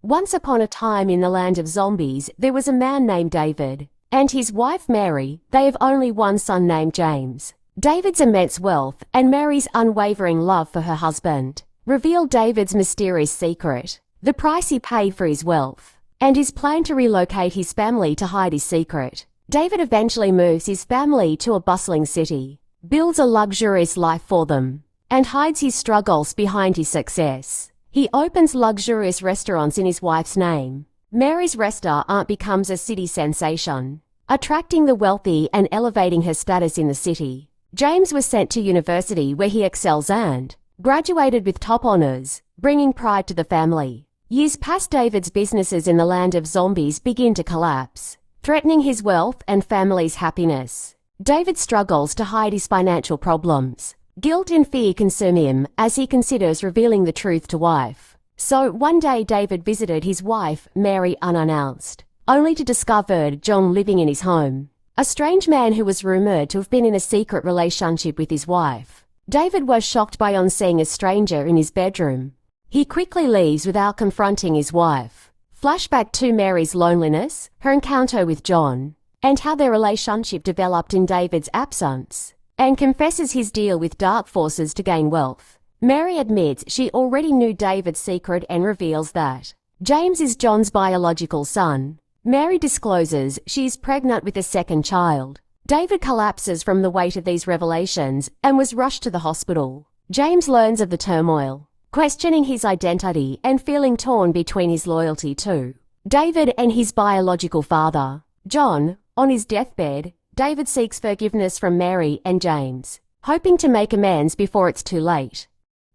Once upon a time in the land of zombies, there was a man named David and his wife Mary. They have only one son named James. David's immense wealth and Mary's unwavering love for her husband revealed David's mysterious secret, the price he paid for his wealth, and his plan to relocate his family to hide his secret. David eventually moves his family to a bustling city, builds a luxurious life for them, and hides his struggles behind his success. He opens luxurious restaurants in his wife's name. Mary's restaurant becomes a city sensation, attracting the wealthy and elevating her status in the city. James was sent to university where he excels and graduated with top honors, bringing pride to the family. Years past, David's businesses in the land of zombies begin to collapse, threatening his wealth and family's happiness. David struggles to hide his financial problems. Guilt and fear consume him as he considers revealing the truth to wife. So one day David visited his wife, Mary, unannounced, only to discover John living in his home, a strange man who was rumored to have been in a secret relationship with his wife. David was shocked by seeing a stranger in his bedroom. He quickly leaves without confronting his wife. Flashback to Mary's loneliness, her encounter with John, and how their relationship developed in David's absence, and confesses his deal with dark forces to gain wealth. Mary admits she already knew David's secret and reveals that James is John's biological son. Mary discloses she is pregnant with a second child. David collapses from the weight of these revelations and was rushed to the hospital. James learns of the turmoil, questioning his identity and feeling torn between his loyalty to David and his biological father, John. On his deathbed, David seeks forgiveness from Mary and James, hoping to make amends before it's too late.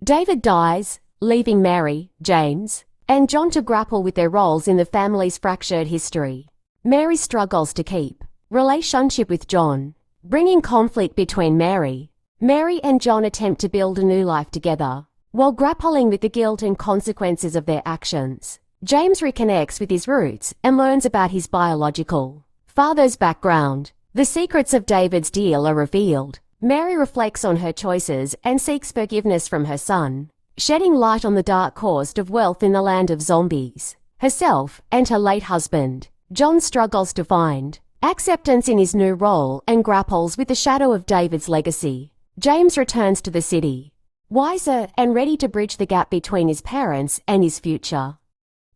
David dies, leaving Mary, James, and John to grapple with their roles in the family's fractured history. Mary struggles to keep relationship with John, bringing conflict between Mary. Mary and John attempt to build a new life together, while grappling with the guilt and consequences of their actions. James reconnects with his roots and learns about his biological father's background. The secrets of David's deal are revealed. Mary reflects on her choices and seeks forgiveness from her son, shedding light on the dark cost of wealth in the land of zombies. Herself and her late husband, John, struggles to find acceptance in his new role and grapples with the shadow of David's legacy. James returns to the city, wiser and ready to bridge the gap between his parents and his future.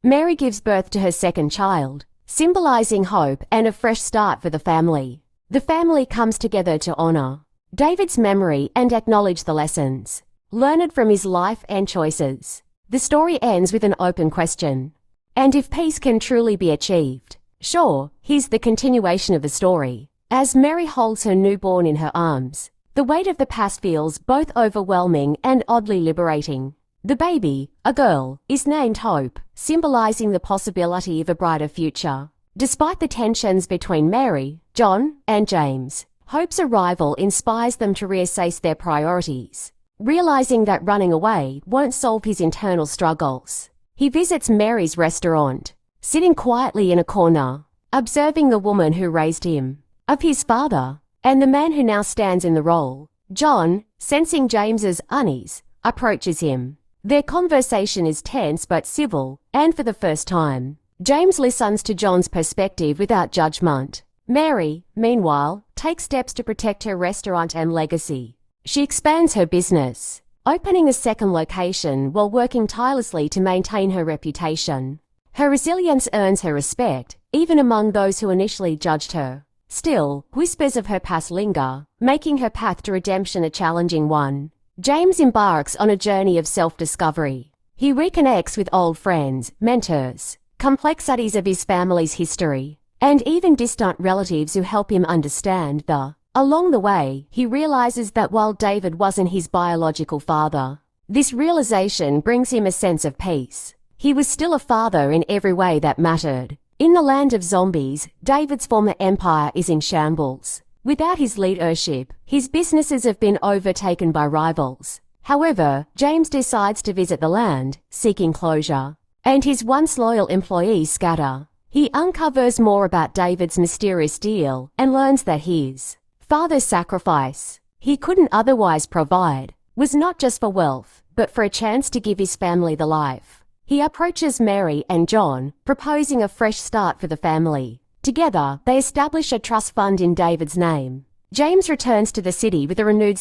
Mary gives birth to her second child, symbolizing hope and a fresh start for the family. The family comes together to honor David's memory and acknowledge the lessons learned from his life and choices. The story ends with an open question. And if peace can truly be achieved? Sure, here's the continuation of the story. As Mary holds her newborn in her arms, the weight of the past feels both overwhelming and oddly liberating. The baby, a girl, is named Hope, symbolizing the possibility of a brighter future. Despite the tensions between Mary, John, and James, Hope's arrival inspires them to reassess their priorities, realizing that running away won't solve his internal struggles. He visits Mary's restaurant, sitting quietly in a corner, observing the woman who raised him, of his father, and the man who now stands in the role. John, sensing James's unease, approaches him. Their conversation is tense but civil, and for the first time, James listens to John's perspective without judgment. Mary, meanwhile, takes steps to protect her restaurant and legacy. She expands her business, opening a second location while working tirelessly to maintain her reputation. Her resilience earns her respect, even among those who initially judged her. Still, whispers of her past linger, making her path to redemption a challenging one. James embarks on a journey of self-discovery. He reconnects with old friends, mentors, complexities of his family's history, and even distant relatives who help him understand the. Along the way, he realizes that while David wasn't his biological father, this realization brings him a sense of peace. He was still a father in every way that mattered. In the land of zombies, David's former empire is in shambles. Without his leadership, his businesses have been overtaken by rivals. However, James decides to visit the land, seeking closure, and his once loyal employees scatter. He uncovers more about David's mysterious deal and learns that his father's sacrifice he couldn't otherwise provide was not just for wealth, but for a chance to give his family the life He approaches Mary and John, proposing a fresh start for the family. Together, they establish a trust fund in David's name. James returns to the city with a renewed